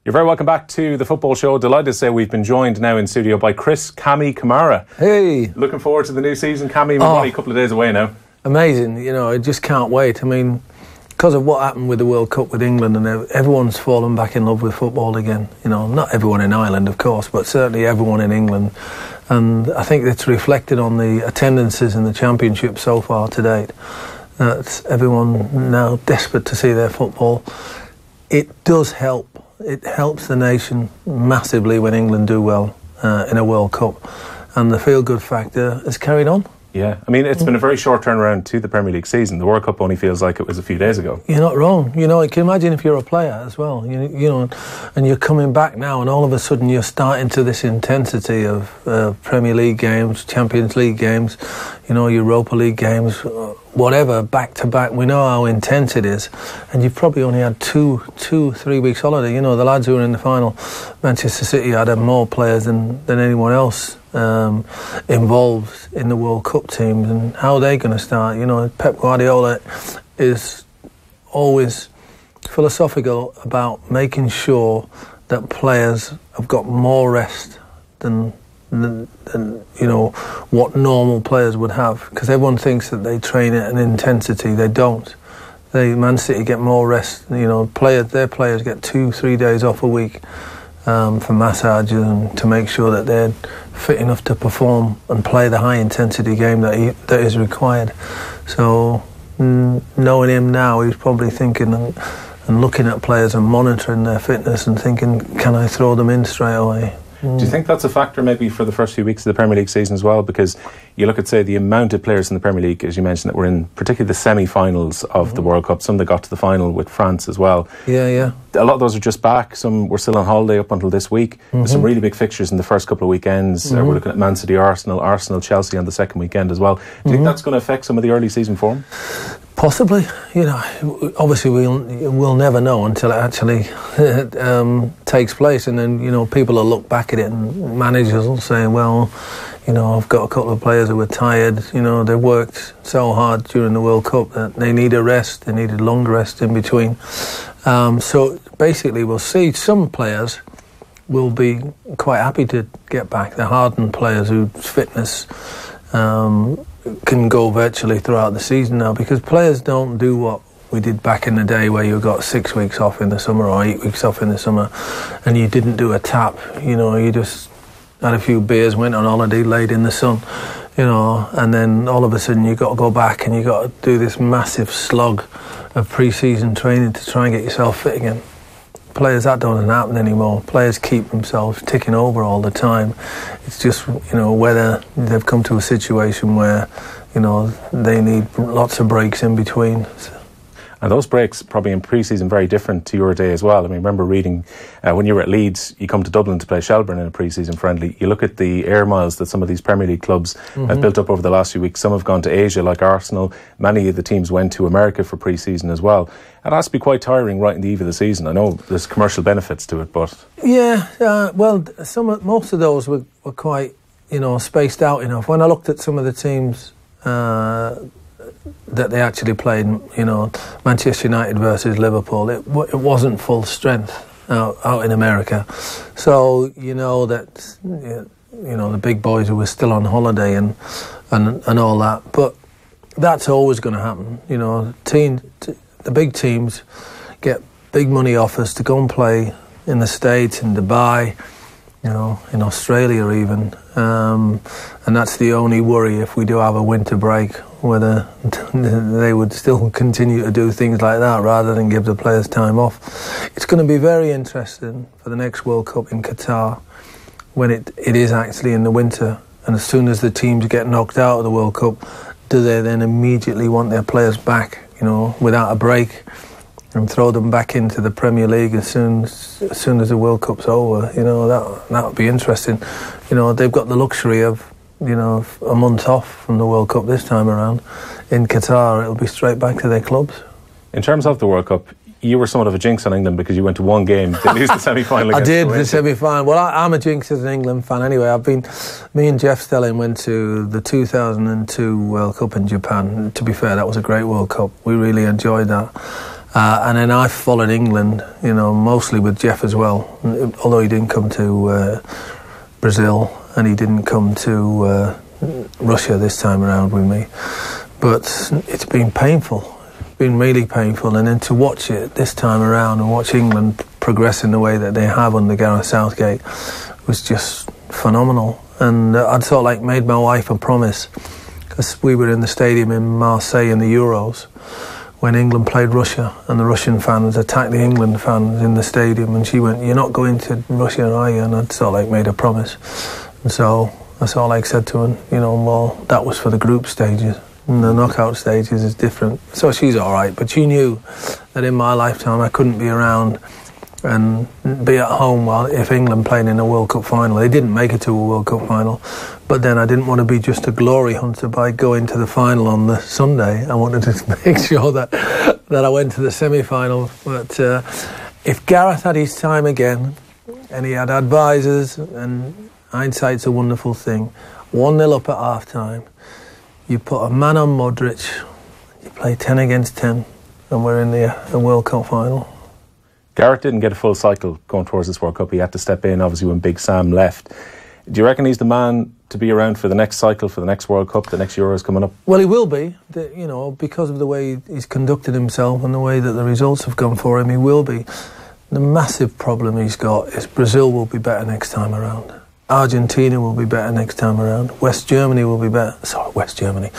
You're very welcome back to the Football Show. Delighted to say we've been joined now in studio by Chris Kamara. Hey! Looking forward to the new season, Cammy. We're only a couple of days away now. Amazing, I just can't wait. I mean, because of what happened with the World Cup with England, and everyone's fallen back in love with football again. Not everyone in Ireland, of course, but certainly everyone in England. And I think it's reflected on the attendances in the Championship so far to date. That everyone now desperate to see their football. It does help. It helps the nation massively when England do well in a World Cup. And the feel-good factor has carried on. Yeah, I mean, it's been a very short turnaround to the Premier League season. The World Cup only feels like it was a few days ago. You're not wrong. I can imagine if you're a player as well, and you're coming back now, and all of a sudden you're starting to this intensity of Premier League games, Champions League games, Europa League games, whatever, back to back. We know how intense it is, and you've probably only had 3 weeks holiday. The lads who were in the final, Manchester City had more players than anyone else involved in the World Cup teams, and how are they going to start? Pep Guardiola is always philosophical about making sure that players have got more rest than what normal players would have, because everyone thinks that they train at an intensity. They don't. Man City get more rest. Their players get 2-3 days off a week for massages and to make sure that they're fit enough to perform and play the high intensity game that is required. So knowing him now, he's probably thinking and looking at players and monitoring their fitness and thinking, can I throw them in straight away? Do you think that's a factor maybe for the first few weeks of the Premier League season as well? Because you look at, say, the amount of players in the Premier League, as you mentioned, that were in particularly the semi-finals of the World Cup. Some that got to the final with France as well. Yeah. A lot of those are just back. Some were still on holiday up until this week. There's some really big fixtures in the first couple of weekends. We're looking at Man City, Arsenal, Chelsea on the second weekend as well. Do you think that's going to affect some of the early season form? Possibly. Obviously we'll never know until it actually takes place, and then people will look back at it and managers will say, well, I've got a couple of players who were tired, they worked so hard during the World Cup that they need a rest, they needed long rest in between. So basically we'll see some players will be quite happy to get back, the hardened players whose fitness can go virtually throughout the season now, because players don't do what we did back in the day where you got 6 weeks off in the summer or 8 weeks off in the summer and you didn't do a tap, you just had a few beers, went on holiday, laid in the sun, and then all of a sudden you got to go back and you got to do this massive slog of pre-season training to try and get yourself fit again. Players, that doesn't happen anymore. Players keep themselves ticking over all the time. It's just, whether they've come to a situation where, they need lots of breaks in between. And those breaks probably in pre-season very different to your day as well. I mean, I remember reading when you were at Leeds, you come to Dublin to play Shelburne in a pre-season friendly. You look at the air miles that some of these Premier League clubs have built up over the last few weeks. Some have gone to Asia, like Arsenal. Many of the teams went to America for pre-season as well. It has to be quite tiring right in the eve of the season. I know there's commercial benefits to it, but... Yeah, most of those were quite, spaced out enough. When I looked at some of the teams that they actually played, Manchester United versus Liverpool, it wasn't full strength out in America. So that the big boys who were still on holiday and all that. But that's always going to happen. The big teams get big money offers to go and play in the States, in Dubai, in Australia even. And that's the only worry if we do have a winter break, whether they would still continue to do things like that rather than give the players time off. It's going to be very interesting for the next World Cup in Qatar when it is actually in the winter. And as soon as the teams get knocked out of the World Cup, do they then immediately want their players back, without a break, and throw them back into the Premier League as soon as the World Cup's over? That would be interesting. They've got the luxury of, a month off from the World Cup this time around. In Qatar, it'll be straight back to their clubs. In terms of the World Cup, you were somewhat of a jinx on England because you went to one game. They lose the semi-final. I did, the semi-final. Well, I'm a jinx as an England fan anyway. Me and Jeff Stelling went to the 2002 World Cup in Japan. To be fair, that was a great World Cup. We really enjoyed that. And then I followed England, mostly with Jeff as well, although he didn't come to Brazil and he didn't come to Russia this time around with me. But it's been painful. It's been really painful. And then to watch it this time around and watch England progress in the way that they have under Gareth Southgate was just phenomenal. And I'd sort of like made my wife a promise, because we were in the stadium in Marseille in the Euros when England played Russia, and the Russian fans attacked the England fans in the stadium, and she went, "You're not going to Russia, are you?" And I'd sort of like made a promise. And so I sort of like said to her, well, that was for the group stages, and the knockout stages is different. So she's all right, but she knew that in my lifetime I couldn't be around and be at home if England played in a World Cup final. They didn't make it to a World Cup final, but then I didn't want to be just a glory hunter by going to the final on the Sunday. I wanted to make sure that I went to the semi-final. But if Gareth had his time again, and he had advisors, and hindsight's a wonderful thing, 1-0 up at half-time, you put a man on Modric, you play 10 against 10, and we're in the World Cup final. Gareth didn't get a full cycle going towards this World Cup. He had to step in, obviously, when Big Sam left. Do you reckon he's the man to be around for the next cycle, for the next World Cup, the next Euros coming up? Well, he will be, because of the way he's conducted himself and the way that the results have gone for him, he will be. The massive problem he's got is Brazil will be better next time around. Argentina will be better next time around. West Germany will be better. Sorry, West Germany.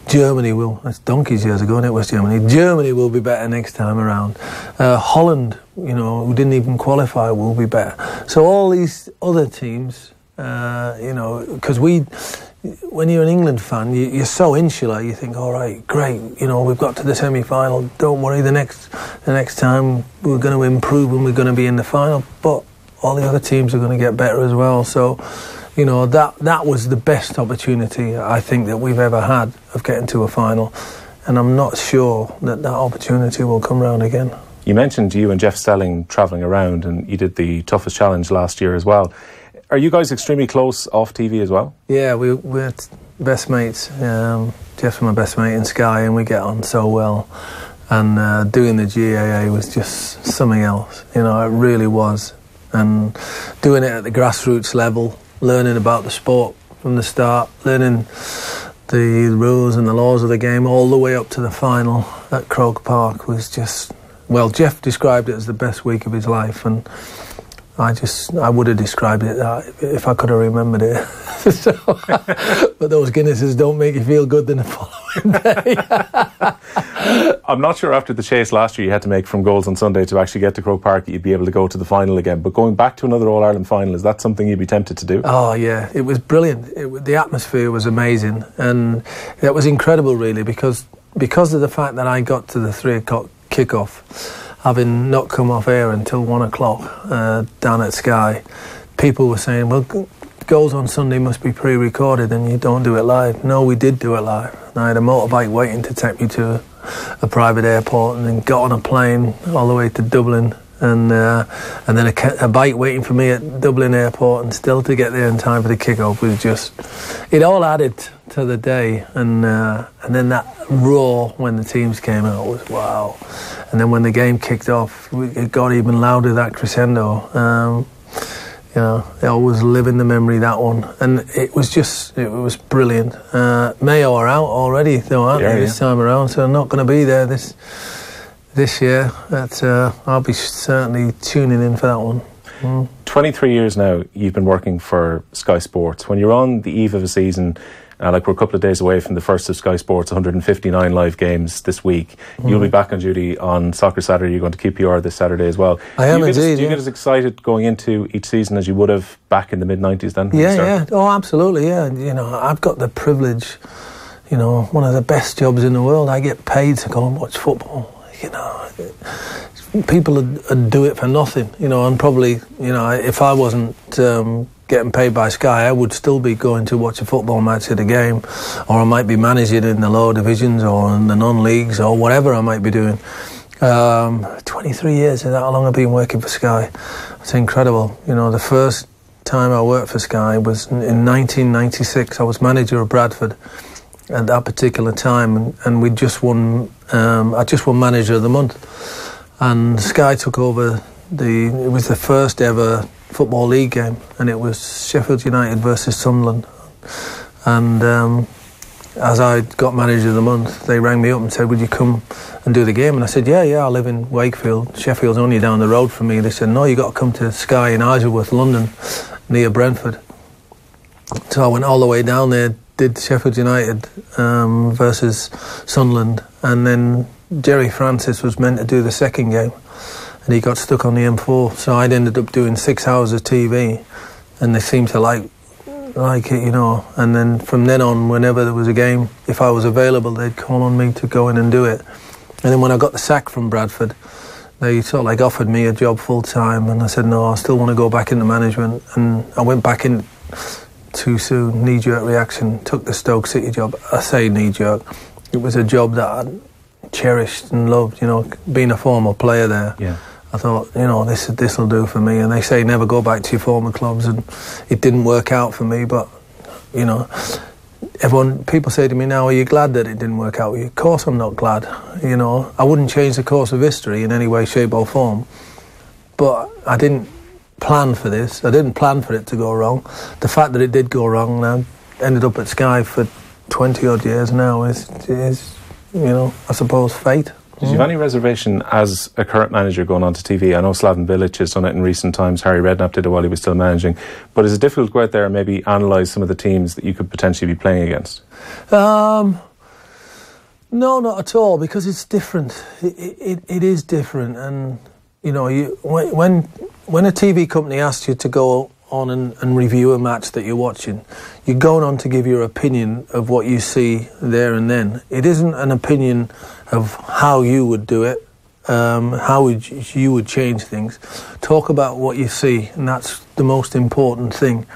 Germany will. That's donkeys years ago, isn't it, West Germany? Germany will be better next time around. Holland, who didn't even qualify, will be better. So all these other teams, because when you're an England fan, you're so insular. You think, all right, great, we've got to the semi-final. Don't worry, the next time we're going to improve and we're going to be in the final. But all the other teams are going to get better as well. So, that was the best opportunity I think that we've ever had of getting to a final. And I'm not sure that opportunity will come round again. You mentioned you and Jeff Stelling travelling around, and you did the toughest challenge last year as well. Are you guys extremely close off TV as well? Yeah, we're best mates. Jeff's my best mate in Sky, and we get on so well. And doing the GAA was just something else. It really was. And doing it at the grassroots level, learning about the sport from the start, learning the rules and the laws of the game all the way up to the final at Croke Park was just... Well, Jeff described it as the best week of his life, and I would have described it that if I could have remembered it. But those Guinnesses don't make you feel good the following day. I'm not sure after the chase last year you had to make from goals on Sunday to actually get to Croke Park that you'd be able to go to the final again. But going back to another All-Ireland final, is that something you'd be tempted to do? Oh, yeah. It was brilliant. The atmosphere was amazing. And it was incredible, really, because of the fact that I got to the 3 o'clock kick-off, having not come off air until 1 o'clock down at Sky, people were saying, well, goals on Sunday must be pre-recorded and you don't do it live. No, we did do it live. And I had a motorbike waiting to take me to a private airport, and then got on a plane all the way to Dublin, and then a bike waiting for me at Dublin airport, and still to get there in time for the kick-off was just... It all added to the day, and then that roar when the teams came out was wow. And then when the game kicked off, it got even louder, that crescendo. I always live in the memory, that one. And it was brilliant. Mayo are out already, though, aren't they, this time around? So I'm not going to be there this year. But I'll be certainly tuning in for that one. 23 years now you've been working for Sky Sports. When you're on the eve of a season, we're a couple of days away from the first of Sky Sports 159 live games this week. You'll be back on duty on Soccer Saturday. You're going to QPR this Saturday as well. I am indeed. Do you get as excited going into each season as you would have back in the mid-90s then? Yeah. Oh, absolutely, yeah. I've got the privilege, one of the best jobs in the world. I get paid to go and watch football. People would do it for nothing, and probably, if I wasn't getting paid by Sky, I would still be going to watch a football match at a game, or I might be managing in the lower divisions or in the non-leagues or whatever I might be doing. 23 years, is that how long I've been working for Sky? It's incredible. The first time I worked for Sky was in 1996. I was manager of Bradford, at that particular time, and we just won. I just won Manager of the Month, and Sky took over it was the first ever Football League game, and it was Sheffield United versus Sunderland. And as I got Manager of the Month, they rang me up and said, would you come and do the game? And I said, yeah, I live in Wakefield. Sheffield's only down the road from me. They said, no, you got to come to Sky in Isleworth, London, near Brentford. So I went all the way down there, did Sheffield United versus Sunderland, and then Jerry Francis was meant to do the second game, and he got stuck on the M4. So I'd ended up doing 6 hours of TV, and they seemed to like it, you know. And then from then on, whenever there was a game, if I was available, they'd call on me to go in and do it. And then when I got the sack from Bradford, they sort of like offered me a job full time, and I said no, I still want to go back into management. And I went back in too soon, knee-jerk reaction, took the Stoke City job. I say knee-jerk, it was a job that I cherished and loved, you know, being a former player there. Yeah. I thought, you know, this will do for me. And they say never go back to your former clubs, and it didn't work out for me. But, you know, people say to me now, are you glad that it didn't work out with you? Of course I'm not glad. You know, I wouldn't change the course of history in any way, shape or form. But I didn't plan for this. I didn't plan for it to go wrong. The fact that it did go wrong, and I ended up at Sky for 20 odd years now is, you know, I suppose fate. Did you have any reservation as a current manager going on to TV? I know Slaven Bilic has done it in recent times. Harry Redknapp did it while he was still managing. But is it difficult to go out there and maybe analyse some of the teams that you could potentially be playing against? No, not at all, because it's different. It is different. And, you know, when a TV company asks you to go on and review a match that you're watching, you're going on to give your opinion of what you see there and then. It isn't an opinion of how you would do it, how you would change things. Talk about what you see, and that's the most important thing.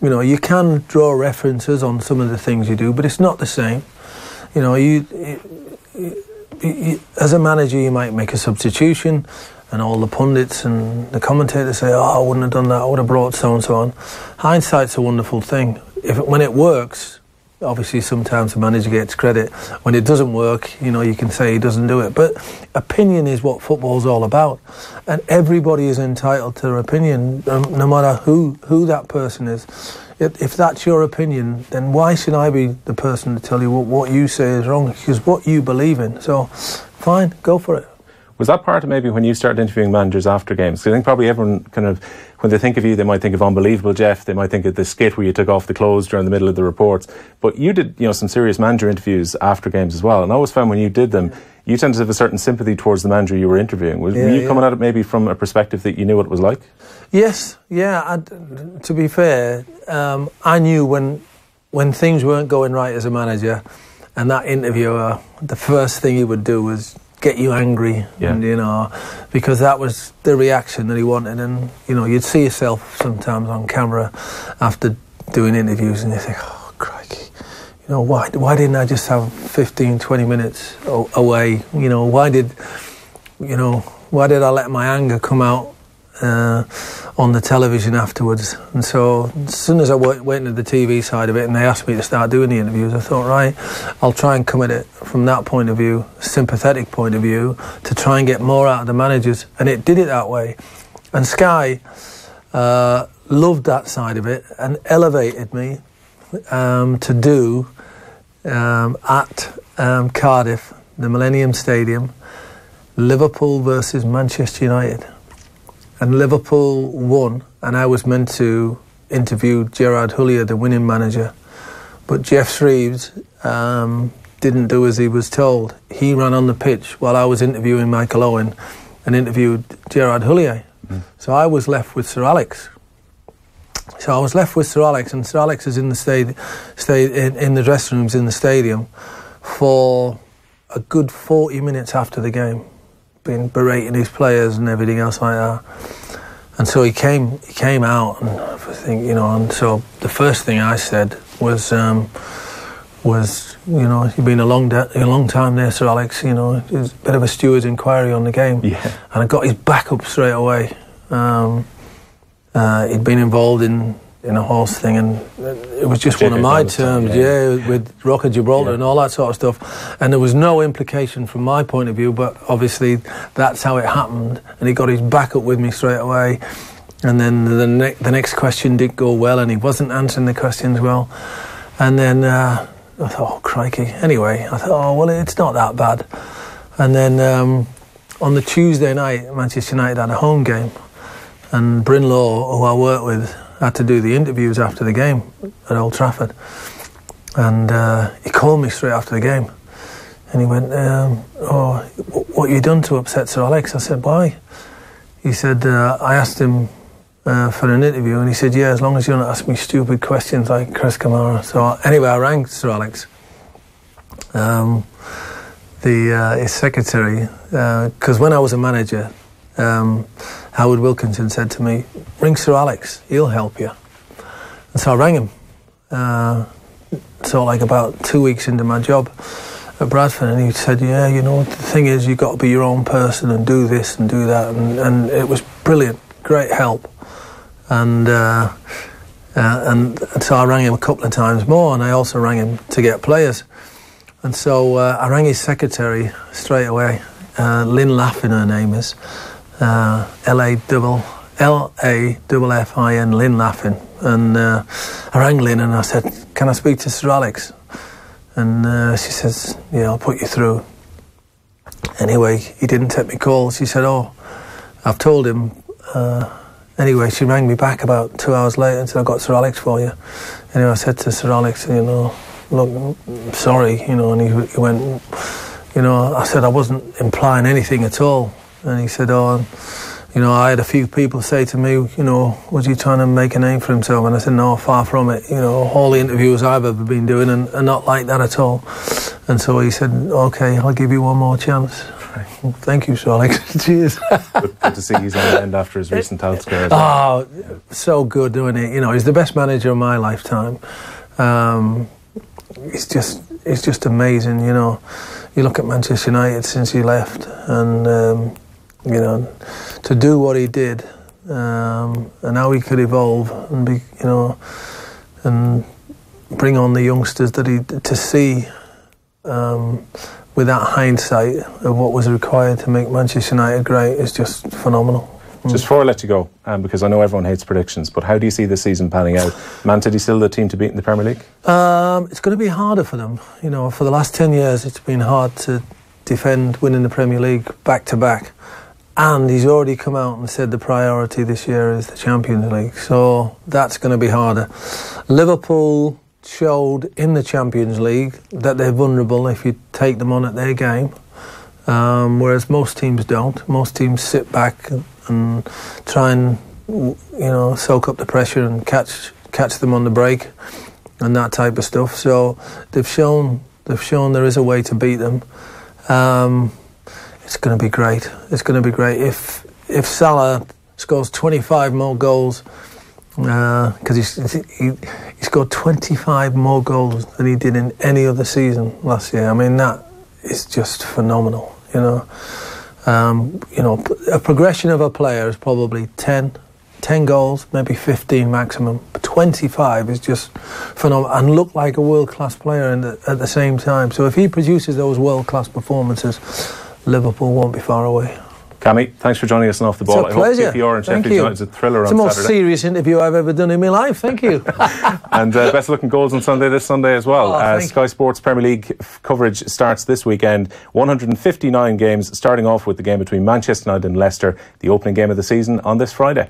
You know, you can draw references on some of the things you do, but it's not the same. You know, you as a manager, you might make a substitution, and all the pundits and the commentators say, oh, I wouldn't have done that, I would have brought so-and-so on. Hindsight's a wonderful thing. When it works, obviously sometimes the manager gets credit. When it doesn't work, you know, you can say he doesn't do it. But opinion is what football's all about. And everybody is entitled to their opinion, no matter who that person is. If that's your opinion, then why should I be the person to tell you what you say is wrong? Because what you believe in. So, fine, go for it. Was that part of maybe when you started interviewing managers after games? Because I think probably everyone kind of, when they think of you, they might think of Unbelievable Jeff, they might think of the skit where you took off the clothes during the middle of the reports. But you did, you know, some serious manager interviews after games as well. And I always found when you did them, you tended to have a certain sympathy towards the manager you were interviewing. Were you coming at it maybe from a perspective that you knew what it was like? Yes, yeah. To be fair, I knew when things weren't going right as a manager, and that interviewer, the first thing he would do was get you angry, and, you know, because that was the reaction that he wanted. And, you know, you'd see yourself sometimes on camera after doing interviews, and you think, oh, crikey, you know, why didn't I just have 15, 20 minutes away? You know, why did I let my anger come out on the television afterwards? And so as soon as I went into the TV side of it and they asked me to start doing the interviews, I thought, right, I'll try and come at it from that point of view, sympathetic point of view, to try and get more out of the managers. And it did it that way. And Sky loved that side of it and elevated me to do at Cardiff, the Millennium Stadium, Liverpool versus Manchester United. And Liverpool won, and I was meant to interview Gerard Houllier, the winning manager. But Jeff Shreves didn't do as he was told. He ran on the pitch while I was interviewing Michael Owen and interviewed Gerard Houllier. So I was left with Sir Alex. And Sir Alex is in the in the dressing rooms in the stadium for a good 40 minutes after the game, been berating his players and everything else like that. And so he came out, and I think, you know, and so the first thing I said was you know, you've been a long time there, Sir Alex, you know, it was a bit of a steward's inquiry on the game. Yeah. And I got his back up straight away. He'd been involved in in a horse thing, and it was just one of my terms, with Rock of Gibraltar and all that sort of stuff. And there was no implication from my point of view, but obviously that's how it happened. And he got his back up with me straight away. And then the next question didn't go well, and he wasn't answering the questions well. And then I thought, oh, crikey. Anyway, I thought, oh, well, it's not that bad. And then on the Tuesday night, Manchester United had a home game, and Bryn Law, who I worked with, had to do the interviews after the game at Old Trafford. And he called me straight after the game. And he went, oh, what you done to upset Sir Alex? I said, why? He said, I asked him for an interview, and he said, yeah, as long as you don't ask me stupid questions like Chris Kamara. So anyway, I rang Sir Alex. His secretary, because when I was a manager, Howard Wilkinson said to me, ring Sir Alex, he'll help you. And so I rang him. So like about 2 weeks into my job at Bradford, and he said, yeah, you know, the thing is, you've got to be your own person and do this and do that. And it was brilliant, great help. And so I rang him a couple of times more, and I also rang him to get players. And so I rang his secretary straight away. Lynn Laffin, her name is. L-A-F-F-I-N, Lynn Laffin. And I rang Lynn and I said, can I speak to Sir Alex? And she says, yeah, I'll put you through. Anyway, he didn't take my call. She said, oh, I've told him. Anyway, she rang me back about 2 hours later and said, I've got Sir Alex for you. Anyway, I said to Sir Alex, you know, look, I'm sorry, you know, and he went, you know, I said I wasn't implying anything at all. And he said, oh, you know, I had a few people say to me, you know, was he trying to make a name for himself? And I said, no, far from it. You know, all the interviews I've ever been doing are not like that at all. And so he said, okay, I'll give you one more chance. Well, thank you, Sir Alex. Cheers. Good to see he's on the end after his recent health scare. Oh, so good doing it. You know, he's the best manager of my lifetime. It's just amazing, you know. You look at Manchester United since he left, and you know, to do what he did, and how he could evolve and be, you know, and bring on the youngsters that he to see, with that hindsight of what was required to make Manchester United great is just phenomenal. Just before I let you go, because I know everyone hates predictions, but how do you see this season panning out? Man City still the team to beat in the Premier League? It's going to be harder for them. You know, for the last 10 years, it's been hard to defend winning the Premier League back to back. And he's already come out and said the priority this year is the Champions League. So that's going to be harder. Liverpool showed in the Champions League that they're vulnerable if you take them on at their game. Whereas most teams don't. Most teams sit back and try and, you know, soak up the pressure and catch them on the break and that type of stuff. So they've shown there is a way to beat them. It's going to be great. It's going to be great if Salah scores 25 more goals, because he scored 25 more goals than he did in any other season last year. I mean, that is just phenomenal. You know, a progression of a player is probably 10 goals, maybe 15 maximum. But 25 is just phenomenal, and look like a world-class player at the same time. So if he produces those world-class performances, Liverpool won't be far away. Cammy, thanks for joining us on Off the Ball. It's a pleasure. I hope QPR and Sheffield United is a thriller on Saturday. It's the most serious interview I've ever done in my life. Thank you. And best of luck in goals on Sunday, this Sunday as well. Sky Sports Premier League coverage starts this weekend. 159 games, starting off with the game between Manchester United and Leicester, the opening game of the season on this Friday.